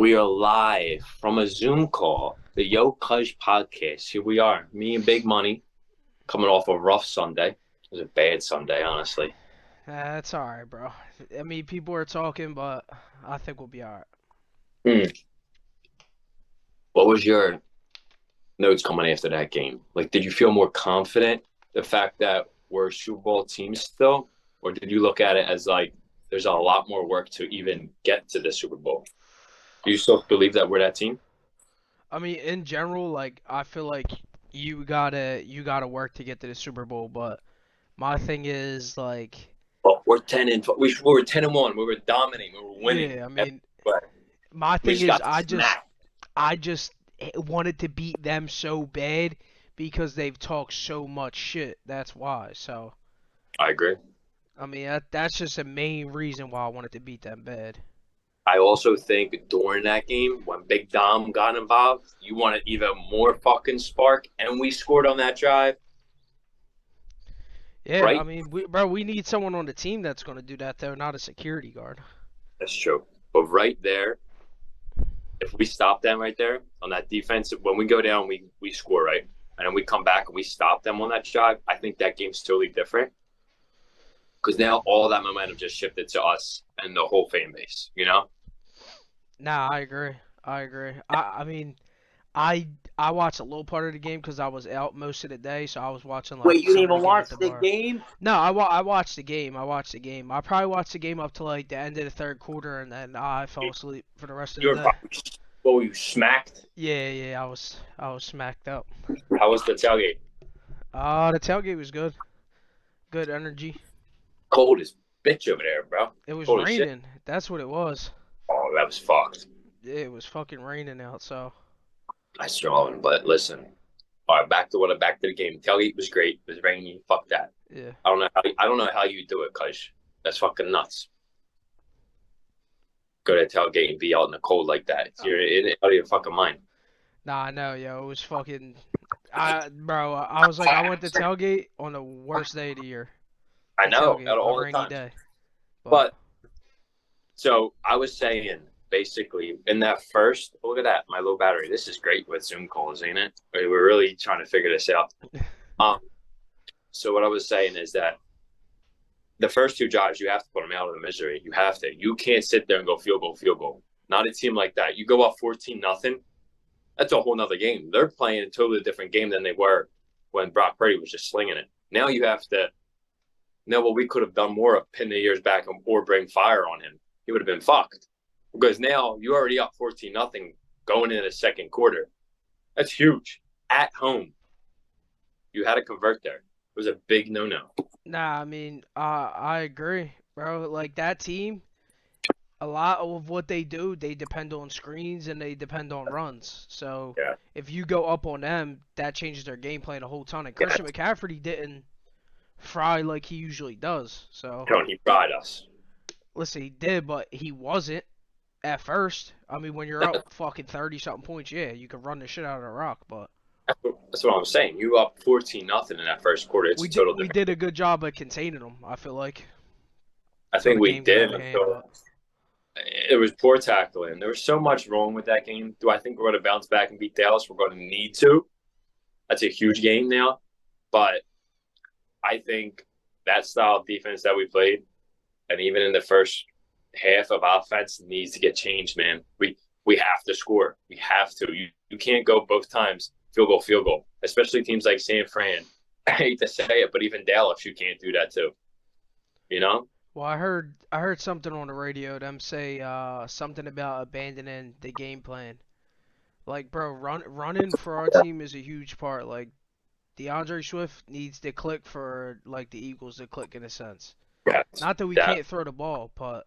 We are live from a Zoom call, the Yo Cuz podcast. Here we are, me and Big Money, coming off a rough Sunday. It was a bad Sunday, honestly. That's alright, bro. I mean, people are talking, but I think we'll be alright. Hmm. What was your notes coming after that game? Like, did you feel more confident the fact that we're a Super Bowl team still, or did you look at it as like there's a lot more work to even get to the Super Bowl? Do you still believe that we're that team? I mean, in general, like I feel like you gotta work to get to the Super Bowl, but my thing is like, Well, we're 10 and we were 10-1. We were dominating. We were winning. yeah. I mean, But my we thing just is got smacked. I just wanted to beat them so bad because they've talked so much shit. That's why. So I agree. I mean, that's just the main reason why I wanted to beat them bad. I also think during that game, when Big Dom got involved, you wanted even more fucking spark, and we scored on that drive, Yeah, I right? mean, we need someone on the team that's gonna do that though, not a security guard. That's true. But right there, if we stop them right there on that defense, when we go down, we score, right? And then we come back and we stop them on that drive. I think that game's totally different because now all that momentum just shifted to us and the whole fan base, you know? Nah, I agree. I agree. I mean, I I watched a little part of the game because I was out most of the day, so I was watching Wait, like you didn't some of even the game watch at the the bar. game? No, I watched the game. I watched the game. I probably watched the game up to like the end of the third quarter, and then I fell asleep for the rest of You the were day. probably, what were you, smacked? Yeah, I was smacked up. How was the tailgate? The tailgate was good. Good energy. Cold as bitch over there, bro. It was Holy shit. raining. That's what it was. Oh, that was fucked. It was fucking raining out, so I saw him, but listen. All right, back to the game. Tailgate was great. It was rainy. Fuck that. yeah. I don't know how you do it, cuz that's fucking nuts. Go to tailgate and be out in the cold like that. You're out of your fucking mind. Nah, I know, yo. It was fucking. Bro, I was like, I went to tailgate on the worst day of the year I to know, out tailgate, of a all the rainy times. day. But But so I was saying, basically, in that first, look at that, my low battery. This is great with Zoom calls, ain't it? We're really trying to figure this out. Um, so what I was saying is that the first two drives, you have to put them out of the misery. You have to. You can't sit there and go field goal, field goal. Not a team like that. You go up 14-0. That's a whole nother game. They're playing a totally different game than they were when Brock Purdy was just slinging it. Now you have to know what we could have done more of pin the years back or bring fire on him. He would have been fucked because now you already up 14-0 going into the second quarter. That's huge at home. You had to convert there. It was a big no. nah, I mean, I agree, bro. Like that team, a lot of what they do, they depend on screens and they depend on runs. So Yeah, if you go up on them, that changes their game plan a whole ton. And yeah. Christian McCaffrey didn't fry like he usually does. So Tony fried us. listen, he did, but he wasn't at first. I mean, when you're up fucking 30 something points, yeah, you can run the shit out of the rock, but That's what I'm saying. You up 14-0 in that first quarter. It's we a did total we different. did a good job of containing them, I feel like, I until think the we game got did out of hand, until but it was poor tackling. There was so much wrong with that game. Do I think we're going to bounce back and beat Dallas? We're going to need to. That's a huge game now. But I think that style of defense that we played, and even in the first half of offense, needs to get changed, man. We have to score. We have to. You can't go both times field goal. Especially teams like San Fran. I hate to say it, but even Dallas, you can't do that too. You know? well, I heard something on the radio. Them say something about abandoning the game plan. Like, bro, running for our team is a huge part. Like, DeAndre Swift needs to click for like the Eagles to click in a sense. Yeah. Not that we That can't throw the ball, but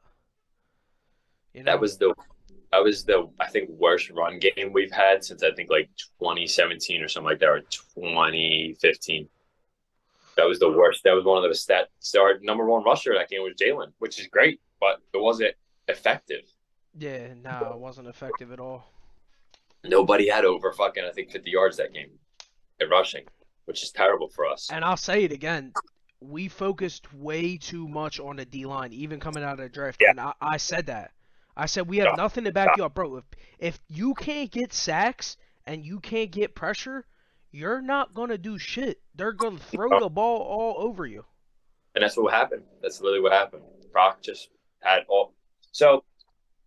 you that know. was the I think worst run game we've had since I think like 2017 or something like that, or 2015. That was the worst. That was one of the stats. Our number one rusher that game was Jalen, which is great, but it wasn't effective. Yeah, no, it wasn't effective at all. Nobody had over fucking I think 50 yards that game at rushing, which is terrible for us. And I'll say it again, we focused way too much on the D line, even coming out of the draft. Yeah, And I said that. I said we have nothing to back you up, bro. If you can't get sacks and you can't get pressure, you're not gonna do shit. They're gonna throw the ball all over you. And that's what happened. That's literally what happened. Brock just had all. So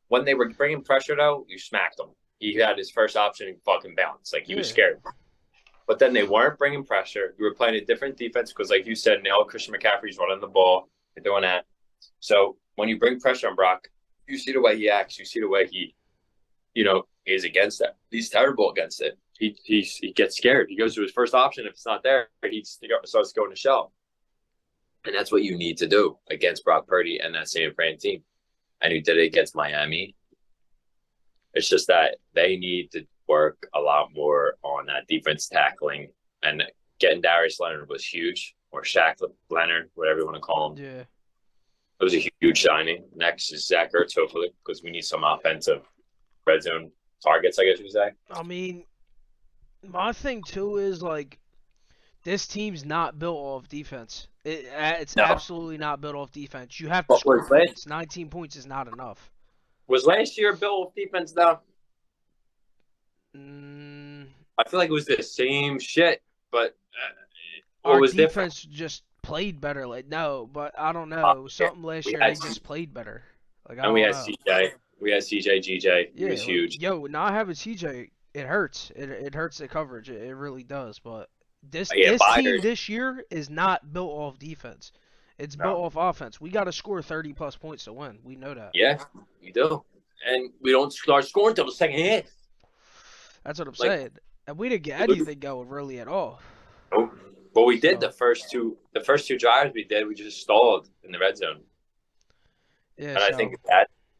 when they were bringing pressure, though, you smacked him. He had his first option and fucking bounced. Like, he was scared. But then they weren't bringing pressure. You were playing a different defense because, like you said, now Christian McCaffrey's running the ball. They're doing that. So when you bring pressure on Brock, you see the way he acts. You see the way he, is against that. He's terrible against it. He gets scared. He goes to his first option. If it's not there, he starts going to shell. And that's what you need to do against Brock Purdy and that San Fran team. And he did it against Miami. It's just that they need to work a lot more on that defense tackling. And getting Darius Leonard was huge, or Shaq Leonard, whatever you want to call him. Yeah. It was a huge signing. Next is Zach Ertz, hopefully, because we need some offensive red zone targets, I guess you would say. I mean, my thing, too, is, like, this team's not built off defense. It's absolutely not built off defense. You have to score points. 19 points is not enough. Was last year built off defense, though? I feel like it was the same shit, but our was defense different? just played better. Like, no, but I don't know. Something last year, they just played better. Like, we had CJ. We had CJ, GJ. He was huge. Yo, not having CJ, it hurts. It hurts the coverage. It really does. But this team this year is not built off defense. It's built off offense. We got to score 30-plus points to win. We know that. Yeah, we do. And we don't start scoring until the second half. That's what I'm saying. And we didn't get anything going really at all. Nope. But we did the first two drives we did. We just stalled in the red zone. Yeah, and I think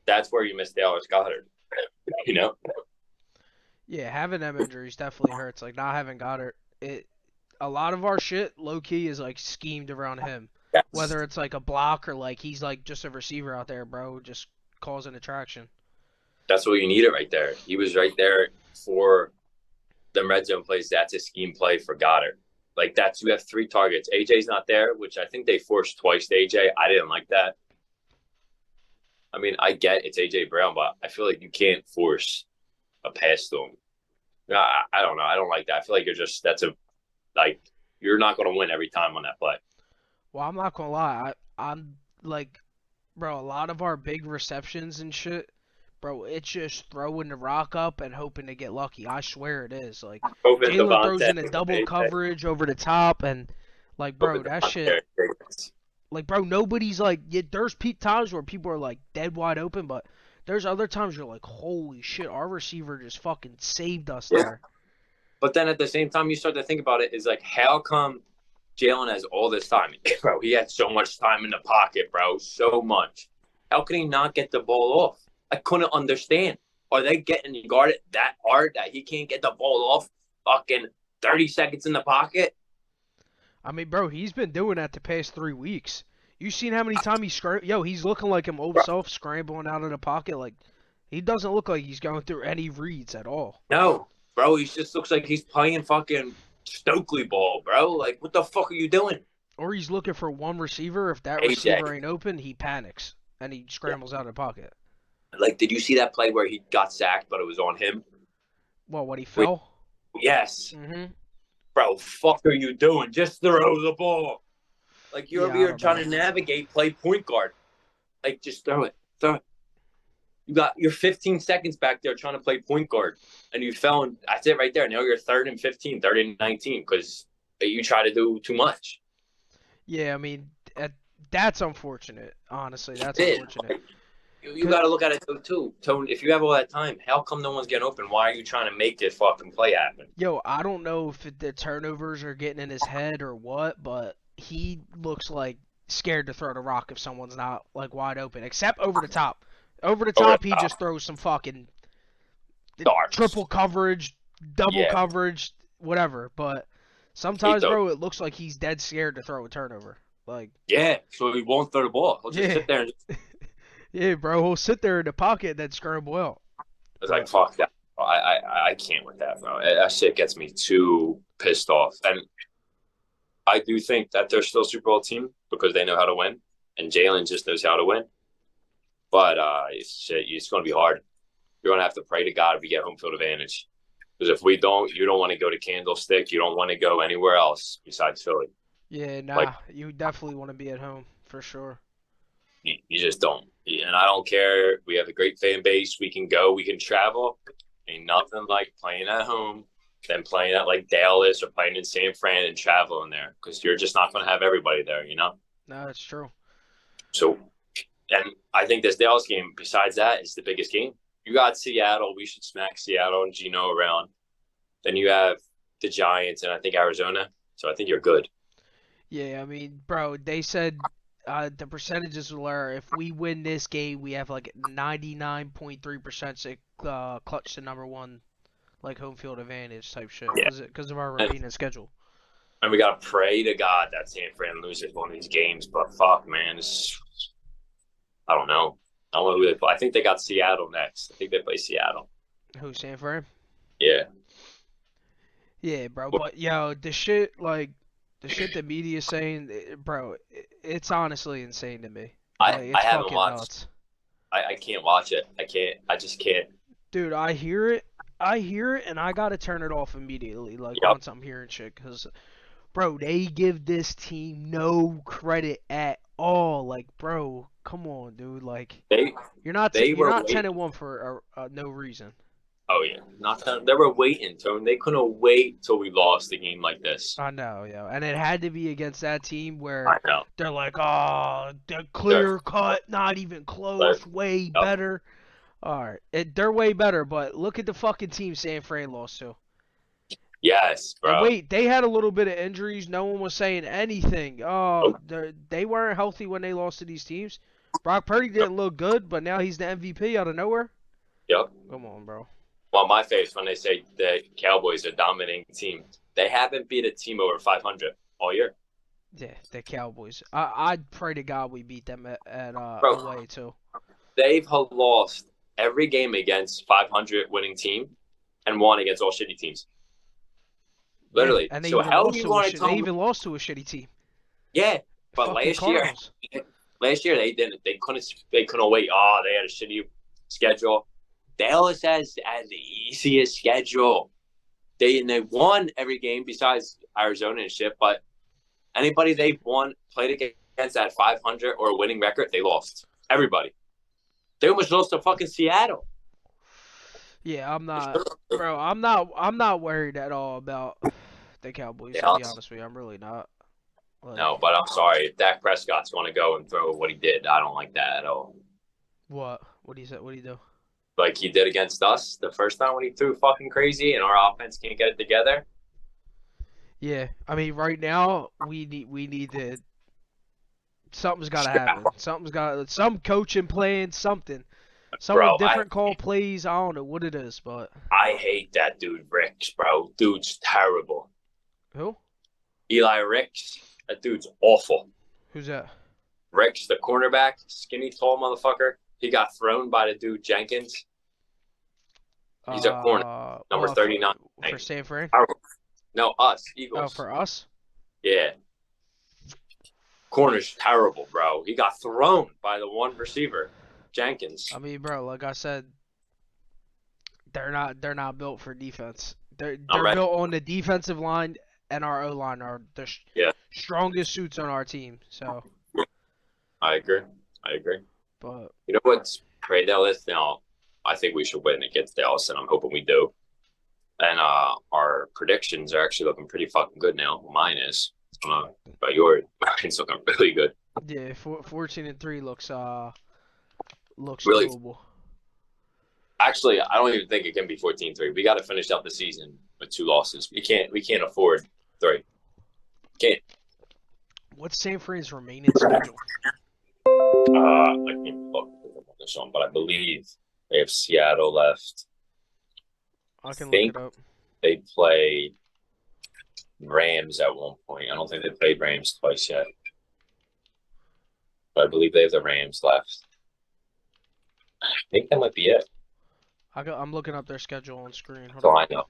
that's where you missed Dallas Goedert. Yeah, having them injuries definitely hurts. Like, not having Goddard, a lot of our shit, low key, is like schemed around him. Yes. Whether it's like a block or like he's like just a receiver out there, bro, just causing attraction. That's what you needed right there. He was right there for the red zone plays. That's a scheme play for Goddard. Like, you have 3 targets. AJ's not there, which I think they forced twice to AJ. I didn't like that. I mean, I get it's AJ Brown, but I feel like you can't force a pass to him. I don't know. I don't like that. I feel like you're not going to win every time on that play. Well, I'm not going to lie. I'm like, bro, a lot of our big receptions and shit, bro, it's just throwing the rock up and hoping to get lucky. I swear it is. Like, Jalen throws in a double coverage over the top, and, like, bro, that shit. Like, bro, nobody's like, there's times where people are, like, dead wide open, but there's other times you're like, holy shit, our receiver just fucking saved us there. But then at the same time, you start to think about it, is like, how come Jalen has all this time? Bro, he had so much time in the pocket, bro, so much. How can he not get the ball off? I couldn't understand. Are they getting guarded that hard that he can't get the ball off fucking 30 seconds in the pocket? I mean, bro, he's been doing that the past 3 weeks. You seen how many times he's looking like him old self, scrambling out of the pocket. Like, he doesn't look like he's going through any reads at all. No, bro, he just looks like he's playing fucking Stokely ball, bro. Like, what the fuck are you doing? Or he's looking for one receiver. If that receiver ain't open, he panics and he scrambles out of the pocket. Like, did you see that play where he got sacked, but it was on him? Well, what, he fell? Yes. Mm-hmm. Bro, fuck are you doing? Just throw the ball. Like, you're over here trying to navigate, play point guard. Like, just throw it. You got your 15 seconds back there trying to play point guard, and you fell, and that's it right there. Now you're 3rd and 15, 3rd and 19, because you try to do too much. Yeah, I mean, that's unfortunate. Honestly, that's unfortunate. You got to look at it, too. Tone, if you have all that time, how come no one's getting open? Why are you trying to make this fucking play happen? Yo, I don't know if the turnovers are getting in his head or what, but he looks like scared to throw the rock if someone's not, like, wide open, except over the top. Over the top, he just throws some fucking triple coverage, double coverage, whatever. But sometimes, bro, it looks like he's dead scared to throw a turnover. Like, yeah, so he won't throw the ball. He'll just sit there and yeah, bro, he'll sit there in the pocket and then scramble out. It's like, fuck that. I can't with that, bro. That shit gets me too pissed off. And I do think that they're still a Super Bowl team because they know how to win, and Jalen just knows how to win. But it's going to be hard. You're going to have to pray to God if we get home field advantage. Because if we don't, you don't want to go to Candlestick. You don't want to go anywhere else besides Philly. Yeah, Like nah, you definitely want to be at home for sure. you just don't. And I don't care. We have a great fan base. We can go. We can travel. Ain't nothing like playing at home than playing at like Dallas or playing in San Fran and traveling there because you're just not going to have everybody there, you know? No, that's true. So, and I think this Dallas game, besides that, is the biggest game. You got Seattle. We should smack Seattle and Geno around. Then you have the Giants and I think Arizona. So I think you're good. Yeah, I mean, bro, they said the percentages were if we win this game, we have like 99.3% to clutch the number one like home field advantage type shit Yeah. because of our remaining schedule. And we got to pray to God that San Fran loses one of these games. But fuck, man. I don't know. I don't know who they play. I think they got Seattle next. I think they play Seattle. Who, San Fran? Yeah. Yeah, bro. But yo, the shit the media is saying, bro, it's honestly insane to me. Like, it's I haven't fucking watched. nuts. I can't watch it. I can't. I just can't. Dude, I hear it, and I gotta turn it off immediately. Like Yep. once I'm hearing shit, cause bro, they give this team no credit at all. Like, bro, come on, dude. Like, They you're not they you're were not waiting. 10-1 for no reason. Oh yeah, not that they were waiting, Tone. They couldn't wait till we lost a game like this. I know, yo, and it had to be against that team where I know. they're like, oh, they're clear cut, not even close, way Yep. better. All right, they're way better, but look at the fucking team San Fran lost to. Yes, And bro. wait, they had a little bit of injuries. No one was saying anything. Oh, they weren't healthy when they lost to these teams. Brock Purdy didn't look good, but now he's the MVP out of nowhere. Yep. Come on, bro. Well, my face when they say the Cowboys are a dominating team. They haven't beat a team over 500 all year. Yeah, the Cowboys. I'd pray to God we beat them at Bro. away too. They've lost every game against 500 winning team and won against all shitty teams. Literally. Yeah, and they So even how lost do you to want to tell they me? even lost to a shitty team. Yeah, but Fucking Cardinals. last year they didn't. They couldn't wait. Oh, they had a shitty schedule. Dallas has the easiest schedule. They won every game besides Arizona and shit. But anybody they've played against at 500 or a winning record, they lost. Everybody. They almost lost to fucking Seattle. Yeah, I'm not, bro. I'm not worried at all about the Cowboys. To be honest with you, I'm really not. Like, No, but I'm sorry. If Dak Prescott's want to go and throw what he did, I don't like that at all. what? What do you say? What do you do? Like he did against us the first time when he threw fucking crazy and our offense can't get it together. Yeah, I mean, right now we need to. Something's got to happen. Some coaching plan, something. Someone different call plays. I don't know what it is, but I hate that dude Ricks, bro. Dude's terrible. who? Eli Ricks. That dude's awful. Who's that? Ricks, the cornerback, skinny, tall motherfucker. He got thrown by the dude Jenkins. He's a corner, number 39. For San Fran? No, us, Eagles. Oh, for us? Yeah. Corner's terrible, bro. He got thrown by the one receiver, Jenkins. I mean, bro, like I said, they're not built for defense. They're built on the defensive line, and our O line are the strongest suits on our team. So. I agree. But you know what's great, Dallas? Now, I think we should win against Dallas, and I'm hoping we do. And our predictions are actually looking pretty fucking good now. Mine is. I don't know about yours. Mine's looking really good. Yeah, 14-3 looks really doable. Actually, I don't even think it can be 14-3. We got to finish out the season with 2 losses. We can't afford 3. Can't. What's San Fran's remaining schedule? I can't look on this one, but I believe they have Seattle left. I can look it up. They play Rams at one point. I don't think they played Rams twice yet. But I believe they have the Rams left. I think that might be it. I'm looking up their schedule on screen. So I know.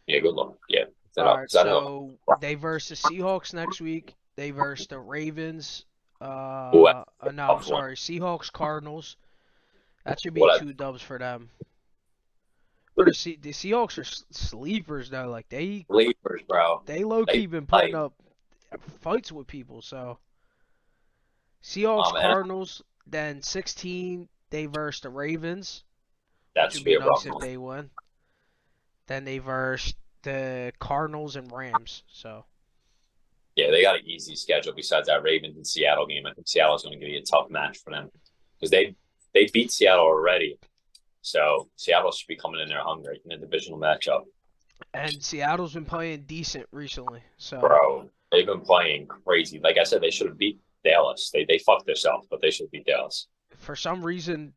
Yeah, good luck. Yeah. All right, so they verse the Seahawks next week. They verse the Ravens What? No, I'm Tough one. sorry. Seahawks, Cardinals. That should be What? 2 dubs for them. But the Seahawks are sleepers though. Like Sleepers, bro. they low They key been putting like, up fights with people. So Seahawks, man, Cardinals. Then 16 they verse the Ravens, that which would should be be a rough nice if one. they win. Then they verse the Cardinals and Rams. So Yeah, they got an easy schedule besides that Ravens and Seattle game. I think Seattle's going to be a tough match for them because they beat Seattle already. So Seattle should be coming in there hungry in a divisional matchup. and Seattle's been playing decent recently. So Bro, they've been playing crazy. Like I said, they should have beat Dallas. They fucked themselves, but they should beat Dallas. for some reason,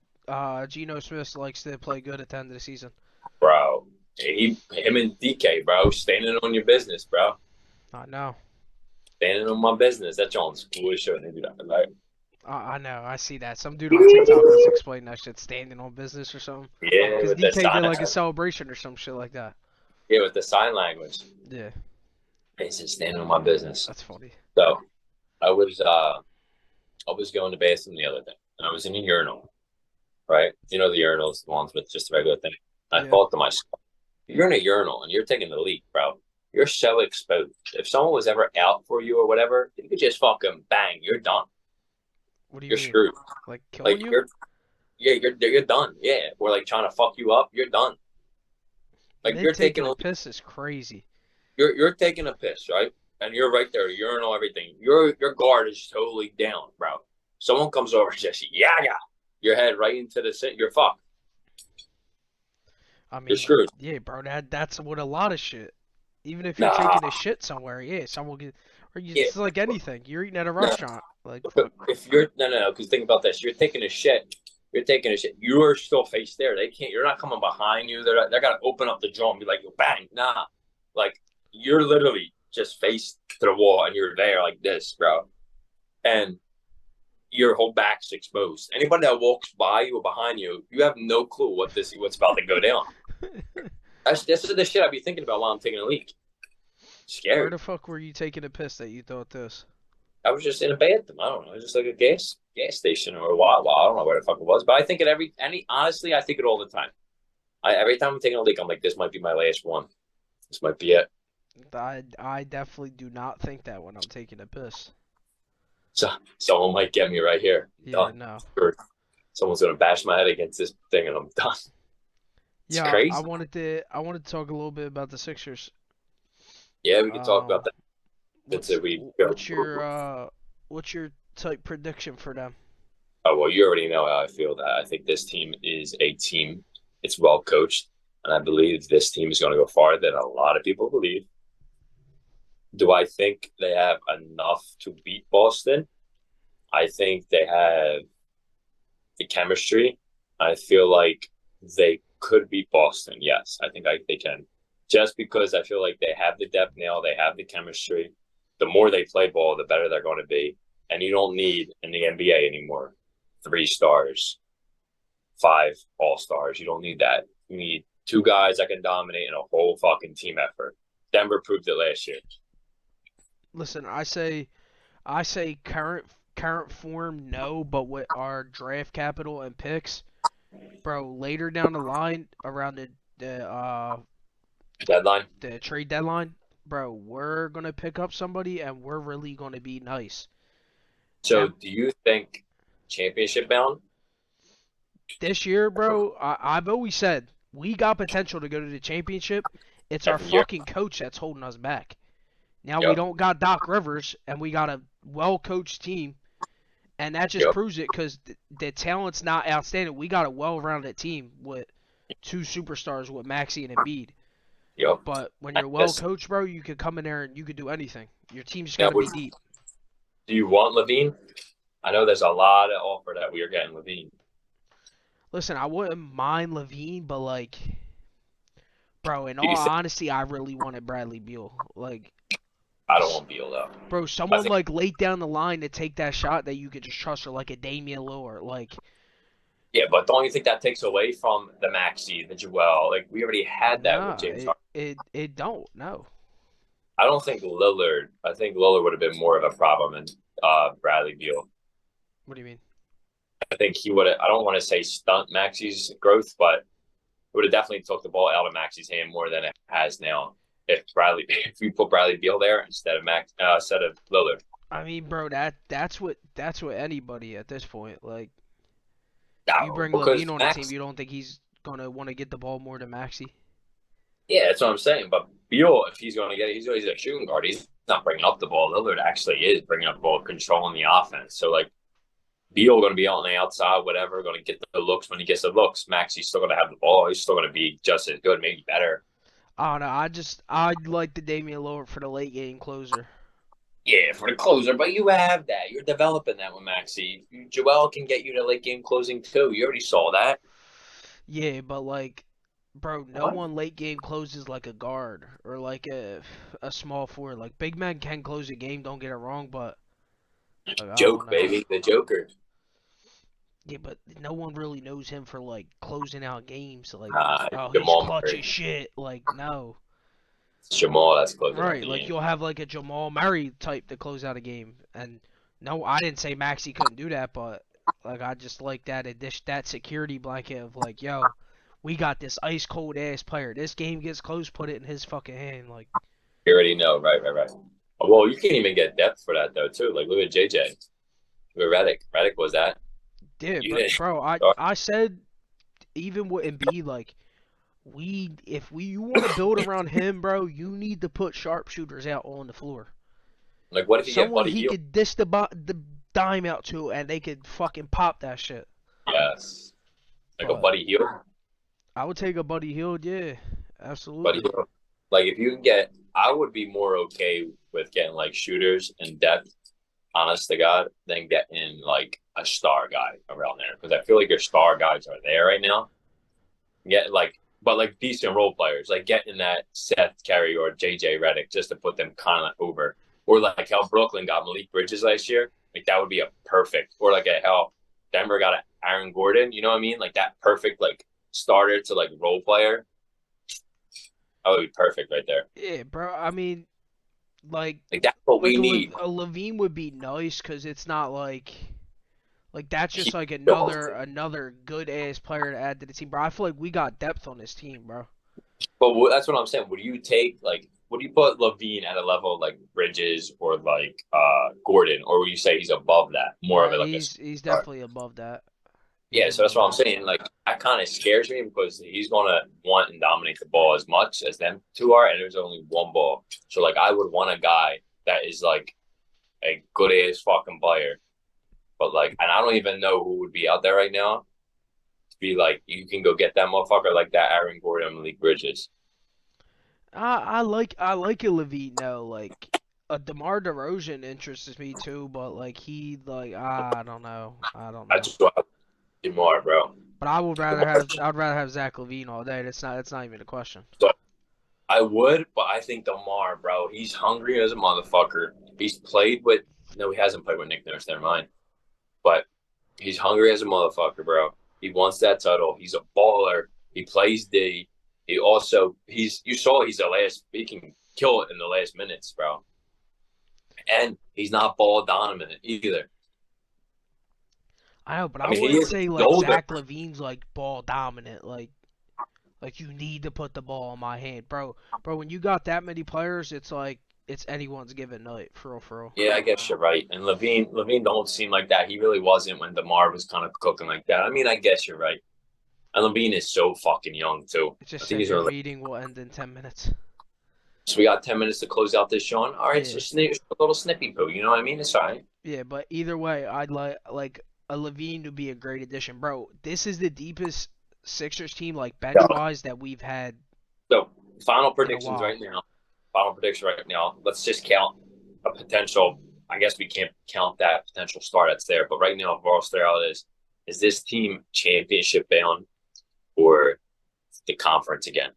Geno Smith likes to play good at the end of the season. Bro, him and DK, bro, standing on your business, bro. I know. Standing on my business. That John's cool as shit. They do that, right? I know. I see that. Some dude on TikTok was explaining that shit, standing on business or something. Yeah, Because with the DK did sign. like a celebration or some shit like that. Yeah, with the sign language. Yeah, He said, standing on my business. that's funny. So I was going to bathroom the other day, and I was in a urinal, right? You know the urinals, the ones with just a regular thing. I Yeah. thought to myself, you're in a urinal and you're taking the leak, bro. You're so exposed. If someone was ever out for you or whatever, you could just fucking bang. You're done. What do you You're mean? screwed. Like killing Like you? you're done. Yeah, or like trying to fuck you up. You're done. And Like then you're taking taking a a piss is crazy. you're taking a piss, right? And you're right there, urinal, everything. Your guard is totally down, bro. Someone comes over and just yaga your head right into the sink. You're fucked. I You're mean, screwed. yeah, bro. That's what a lot of shit. Even if you're Nah, taking a shit somewhere, yeah, someone can. Or yeah, it's like anything. You're eating at a no. restaurant. Like fuck. If you're no, because think about this. You're taking a shit. You're taking a shit. You are still face there. They can't. You're not coming behind you. They're gotta open up the jaw and be like, bang, nah. Like you're literally just face to the wall and you're there like this, bro. And your whole back's exposed. Anybody that walks by you or behind you, you have no clue what's about to go down. That's the shit I be thinking about while I'm taking a leak. Where Scary. the fuck were you taking a piss that you thought this? I was just in a bathroom. I don't know, just like a gas station or a Wawa. I don't know where the fuck it was, but I think it honestly, I think it all the time. Every time I'm taking a leak, I'm like, this might be my last one. This might be it. I definitely do not think that when I'm taking a piss. So someone might get me right here. Yeah, Done. no. Or someone's gonna bash my head against this thing, and I'm done. It's Yeah, crazy. I wanted to talk a little bit about the Sixers. Yeah, we can talk Um, about that. what's Since we go. what's your type prediction for them? Oh well, you already know how I feel. That I think this team is a team. It's well coached, and I believe this team is going to go farther than a lot of people believe. Do I think they have enough to beat Boston? I think they have the chemistry. I feel like they could beat Boston. Yes, I think they can. Just because I feel like they have the depth now, they have the chemistry. The more they play ball, the better they're going to be. And you don't need in the NBA anymore 3 stars, 5 all-stars. You don't need that. You need 2 guys that can dominate in a whole fucking team effort. Denver proved it last year. Listen, I say current form no, but with our draft capital and picks, bro, later down the line around Deadline. the trade deadline, bro, we're gonna pick up somebody and we're really gonna be nice. So And do you think championship bound? this year, bro, I've always said we got potential to go to the championship. It's our Every year. fucking coach that's holding us back. Now we Yep. don't got Doc Rivers, and we got a well-coached team, and that just Yep. proves it because the talent's not outstanding. We got a well-rounded team with 2 superstars with Maxey and Embiid. Yep. But when you're Yes. well-coached, bro, you could come in there and you could do anything. Your team's just Now, got to be deep. do you want Levine? I know there's a lot of offer that we are getting Levine. Listen, I wouldn't mind Levine, but like, bro, in Do all you think? honesty, I really wanted Bradley Beal. Like, I don't want Beal though. bro, I someone think. like late down the line to take that shot that you could just trust, or like a Damian Lillard. Like, Yeah, but don't you think that takes away from the Maxey, the Joel? Like we already had that with nah, James it Harden. it don't. No. I don't think Lillard. I think Lillard would have been more of a problem, and Bradley Beal. What do you mean? I think he would have. I don't want to say stunt Maxi's growth, but it would have definitely took the ball out of Maxi's hand more than it has now. If you put Bradley Beal there instead of Lillard. I mean, bro, that's what anybody at this point. Like, you No, bring because Levine on a team, Max. you don't think he's gonna want to get the ball more than Maxi? Yeah, that's what I'm saying. But Beal, if he's going to get, he's a shooting guard. He's not bringing up the ball. Lillard actually is bringing up the ball, controlling the offense. So like Beal going to be on the outside, whatever, going to get the looks when he gets the looks. Maxi's still going to have the ball. He's still going to be just as good, maybe better. I don't know. I like the Damian Lillard for the late game closer. Yeah, for the closer, but you have that. You're developing that with Maxi. Joel can get you to late game closing too. You already saw that. Yeah, but like, bro, no What? one late game closes like a guard or like a small forward. Like big men can close a game. Don't get it wrong, but like, I don't Joke, know. baby. The Joker. Yeah, but no one really knows him for like closing out games. Like, oh, he's Jamal clutch Murray. as shit. Like, no. Jamal, that's closing out Right, the like game. you'll have like a Jamal Murray type to close out a game, and no, I didn't say Maxi couldn't do that, but like I just like that security blanket of like, yo, we got this ice cold ass player. This game gets close, put it in his fucking hand. Like, You already know, right, right, right. Well, you can't even get depth for that though, too. Like look at JJ. Look at Redick. Redick was that. yeah, You but didn't. bro, I said even with Embiid, like if we you want to build around him, bro, you need to put sharpshooters out on the floor. Like, what if you get Someone Buddy he Hield? could dish the dime out to, and they could fucking pop that shit. Yes. Like a But Buddy Hield. I would take a Buddy Hield, yeah, Buddy absolutely. Hield. Like, if you can get, I would be more okay with getting like shooters and depth, honest to God, than getting like a star guy around there. Because I feel like your star guys are there right now. Get like, but like decent role players, like getting that Seth Curry or JJ Redick just to put them kind of over, or like how Brooklyn got Malik Bridges last year, like that would be a perfect, or like a how Denver got a Aaron Gordon, you know what I mean? Like that perfect like starter to like role player, that would be perfect right there. Yeah, bro. I mean, like, Like that's what we like need. A Levine would be nice because it's not like that's just He, like another good ass player to add to the team, bro. I feel like we got depth on this team, bro. but that's what I'm saying. Would you take like? Would you put Levine at a level like Bridges or like Gordon, or would you say he's above that, more of Nah, it like a he's definitely above that. He's yeah, so that's above what I'm that. saying. Like that kind of scares me because he's gonna want and dominate the ball as much as them two are, and there's only one ball. So like I would want a guy that is like a good ass fucking player, but like, and I don't even know who would be out there right now to be like you can go get that motherfucker like that Aaron Gordon, Malik Bridges. I like a Levine though. Like a DeMar DeRozan interests me too, but like I don't know. I don't I know. just want more, bro. But I'd rather have Zach Levine all day. That's not even a question. So I would, but I think Demar, bro, he's hungry as a motherfucker. He's played with no, he hasn't played with Nick Nurse. Never mind, but he's hungry as a motherfucker, bro. He wants that title. He's a baller. He plays D. He also you saw he's the last he can kill it in the last minutes, bro. And he's not ball dominant either. I know, but I I mean he wouldn't is say he's like older. Zach Levine's like ball dominant. Like you need to put the ball in my hand, bro. Bro, when you got that many players, it's like it's anyone's given night, for real, for real. Yeah, I guess you're right. And Levine don't seem like that. He really wasn't when DeMar was kind of cooking like that. I mean, I guess you're right. And Levine is so fucking young too. It just I think said he's your only meeting will end in 10 minutes. so we got 10 minutes to close out this, Sean. All right, so Yeah, a little snippy poo. You know what I mean? It's all right. yeah, but either way, I'd like a Levine to be a great addition, bro. This is the deepest Sixers team, like bench So, wise, that we've had so final in a predictions right while. now. Final prediction right now. Let's just count a potential. I guess we can't count that potential star that's there, but right now, Varl Sterile is this team championship bound or the conference again?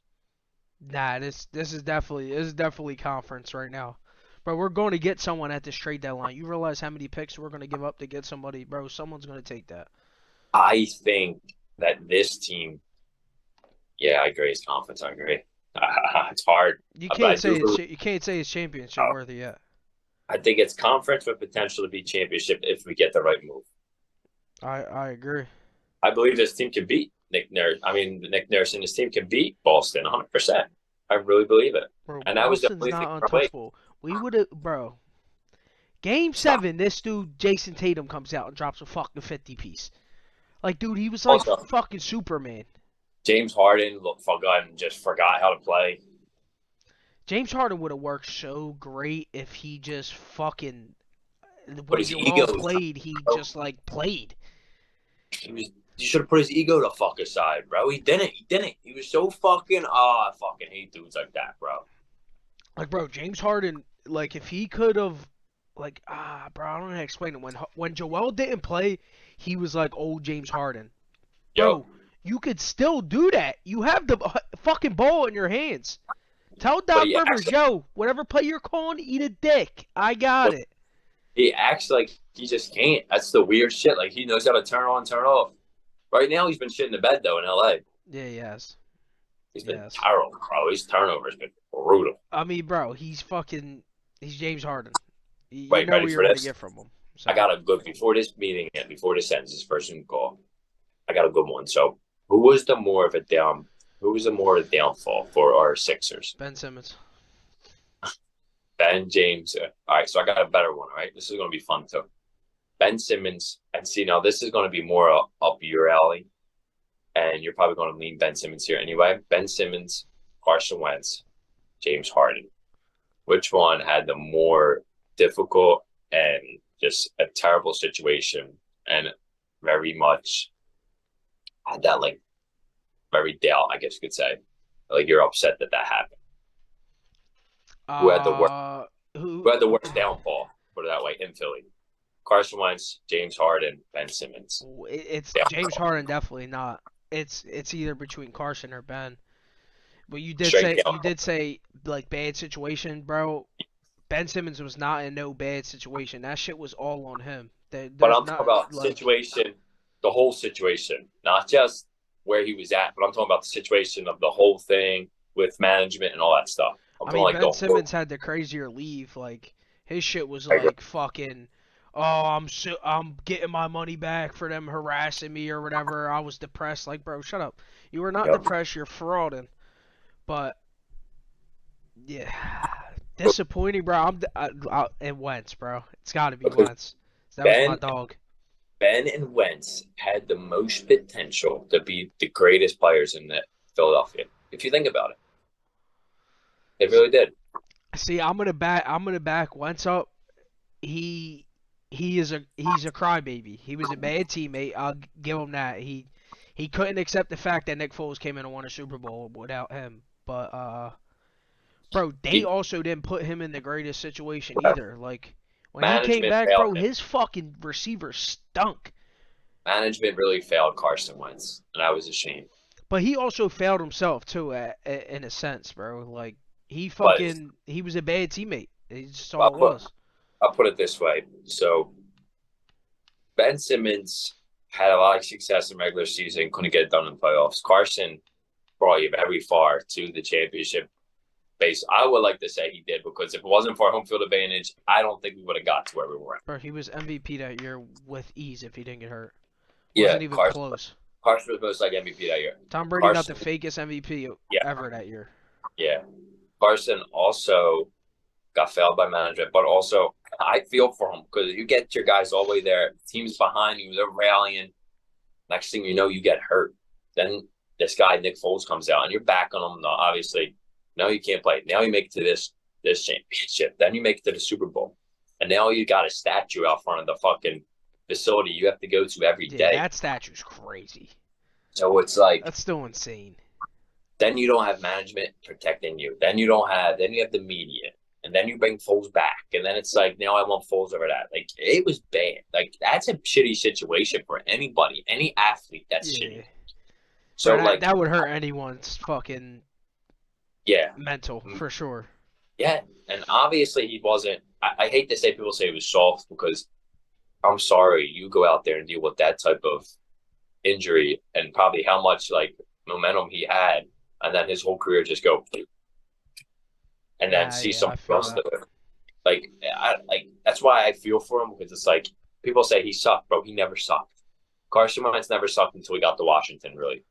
Nah, this is definitely conference right now. Bro, we're going to get someone at this trade deadline. You realize how many picks we're going to give up to get somebody, bro? Someone's going to take that. I think that this team, yeah, I agree. It's conference. I agree. It's hard, You but I can't say do. it's championship worthy yet. I think it's conference with potential to be championship if we get the right move. I agree. I believe this team can beat Nick Nurse. I mean, Nick Nurse and his team can beat Boston 100%. I really believe it. Bro, And that was the Boston's only thing not from away. untouchable. We would have, bro. Game Stop. 7, this dude Jason Tatum comes out and drops a fucking 50 piece. Like, dude, he was like Also, fucking Superman. James Harden just forgot how to play. James Harden would have worked so great if he just fucking But when his ego Joel was played, he just like played. you should have put his ego the fuck aside, bro. He didn't. He didn't. He was so fucking I fucking hate dudes like that, bro. Like, bro, James Harden, like if he could have, like, bro, I don't know how to explain it. When Joel didn't play, he was like old James Harden. Yo, Bro, you could still do that. You have the fucking ball in your hands. Tell but Doc Rivers, yo, whatever play you're calling, eat a dick. I got it. he acts like he just can't. That's the weird shit. Like he knows how to turn on, turn off. Right now, he's been shit in the bed though in LA. Yeah, yes. He's been Yes. terrible, bro. His turnovers been brutal. I mean, bro, he's James Harden. You Wait, know ready what for you're going to this? get from him. So. I got a good before this meeting and before this ends, this first Zoom call. I got a good one. So, who was the more of a downfall for our Sixers? Ben Simmons. Ben James. All right, so I got a better one. All right, this is going to be fun too. Ben Simmons, and see now this is going to be more up your alley, and you're probably going to lean Ben Simmons here anyway. Ben Simmons, Carson Wentz, James Harden. Which one had the more difficult and just a terrible situation, and very much had that like very down, I guess you could say, like you're upset that happened. Who had the worst? Who had the worst downfall? Put it that way in Philly. Carson Wentz, James Harden, Ben Simmons. It's Yeah. James Harden, definitely not. It's either between Carson or Ben. But you Straight did say like bad situation, bro. Ben Simmons was not in no bad situation. That shit was all on him. But I'm talking about situation, the whole situation, not just where he was at, but I'm talking about the situation of the whole thing with management and all that stuff. I mean, Ben Simmons had the crazier leave. Like his shit was like fucking. Oh, I'm getting my money back for them harassing me or whatever. I was depressed. Like, bro, shut up. You were not depressed. You're frauding. But yeah, disappointing, bro. And Wentz, bro. It's got to be Wentz. That was my dog. Ben and Wentz had the most potential to be the greatest players in Philadelphia. If you think about it, they really did. See, I'm gonna back Wentz up. He's a crybaby. He was a bad teammate. I'll give him that. He couldn't accept the fact that Nick Foles came in and won a Super Bowl without him. But bro, they also didn't put him in the greatest situation either. Like when he came back, bro, his fucking receivers stunk. Management really failed Carson Wentz, and I was ashamed. But he also failed himself too, in a sense, bro. Like he was a bad teammate. It's just all it was. I'll put it this way. So Ben Simmons had a lot of success in regular season, couldn't get it done in playoffs. Carson brought you very far to the championship base. I would like to say he did, because if it wasn't for home field advantage, I don't think we would have got to where we were at. Bro, he was MVP that year with ease if he didn't get hurt. Wasn't even close. Carson was most like MVP that year. Tom Brady got the fakest MVP ever that year. Yeah. Carson also got failed by management, but also I feel for him, because you get your guys all the way there, team's behind you, they're rallying. Next thing you know, you get hurt. Then this guy, Nick Foles, comes out, and you're back on him. Obviously, now you can't play. Now you make it to this championship. Then you make it to the Super Bowl. And now you got a statue out front of the fucking facility you have to go to every day. That statue's crazy. So it's like, that's still insane. Then you don't have management protecting you. Then you have the media. And then you bring Foles back. And then it's like, now I want Foles over that. Like, it was bad. Like, that's a shitty situation for anybody, any athlete. That's shitty. So, like, that would hurt anyone's fucking mental, for sure. Yeah. And obviously he wasn't. I hate to say people say he was soft, because I'm sorry, you go out there and deal with that type of injury and probably how much, like, momentum he had, and then his whole career just go, and then see something else do it. Like that's why I feel for him because it's like people say he sucked, bro. He never sucked. Carson Wentz never sucked until he got to Washington. Really,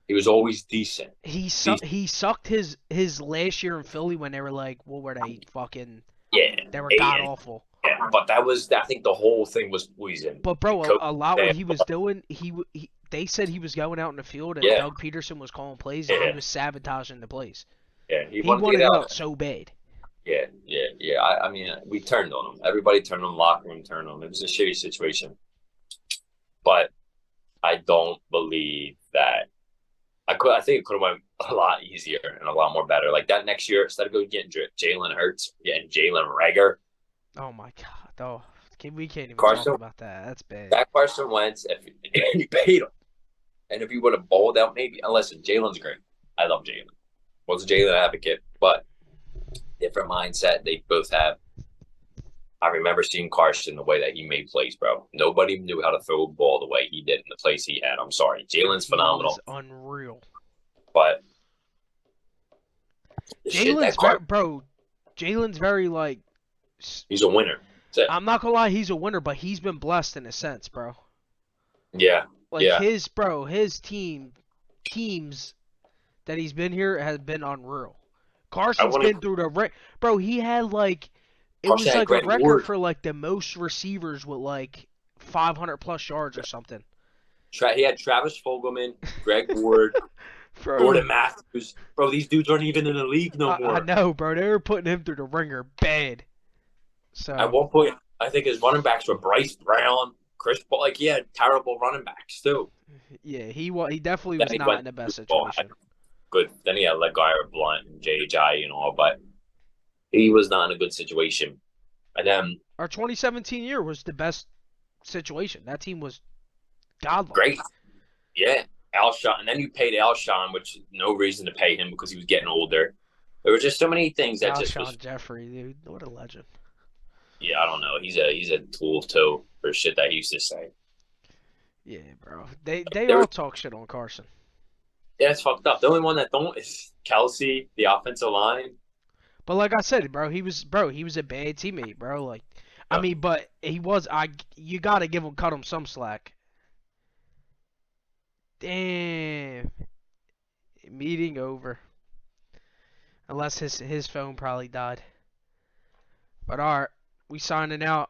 he was always decent. Decent. He sucked his last year in Philly when they were like, what were they fucking? Yeah, They were god and awful. yeah, but that was I think the whole thing was poison. But The bro, coach, a lot what he was doing, they said he was going out in the field and yeah, Doug Peterson was calling plays and he yeah, was sabotaging the plays. yeah. He He wanted to get wanted out. out so bad. Yeah, yeah, yeah. I mean, we turned on him. Everybody turned on him. Locker room turned on him. It was a shitty situation. But I don't believe that I could. I think it could have went a lot easier and a lot more better. Like that next year, instead of going getting Jalen Hurts, getting Jalen Rager, Oh my god. Oh, we can't even talk Carson. about that. That's bad. That Carson Wentz, if you paid him, and if he would have balled out, maybe. And listen, Jalen's great. I love Jalen. Was a Jalen advocate, but different mindset. They both have. I remember seeing Carson the way that he made plays, bro. Nobody knew how to throw a ball the way he did in the plays he had. I'm sorry. Jalen's He was phenomenal, unreal. but the shit that Bro, Jalen's very like. he's a winner. I'm not gonna lie, he's a winner, but he's been blessed in a sense, bro. Yeah, Like yeah. his teams that he's been here has been unreal. I Carson's want been to. through bro. He had like it Carson was had like a Greg record Ward. for like the most receivers with like 500 plus yards or something. He had Travis Fogelman, Greg Ward, Bro, Jordan Matthews. Bro, these dudes aren't even in the league no I more. know, bro. They were putting him through the ringer bad. At So one point, I think his running backs were Bryce Brown, Chris Paul. Like he had terrible running backs too. yeah, he definitely Then was he not went in the best to Ball. situation. Good. Then he had Legarrette Blunt and JJ and all, but he was not in a good situation. And then Our 2017 year was the best situation. That team was godlike. great, yeah, Alshon. And then you paid Alshon, which no reason to pay him because he was getting older. There were just so many things that just was. Alshon Jeffrey, dude, what a legend. Yeah, I don't know. He's a tool too for shit that he used to say. Yeah, bro. They There all was, talk shit on Carson. yeah, it's fucked up. The only one that don't is Kelsey, the offensive line. But like I said, he was a bad teammate, bro. Like I Yeah. mean, but he was you got to cut him some slack. Damn. Meeting over. Unless his phone probably died. But alright, we signing out.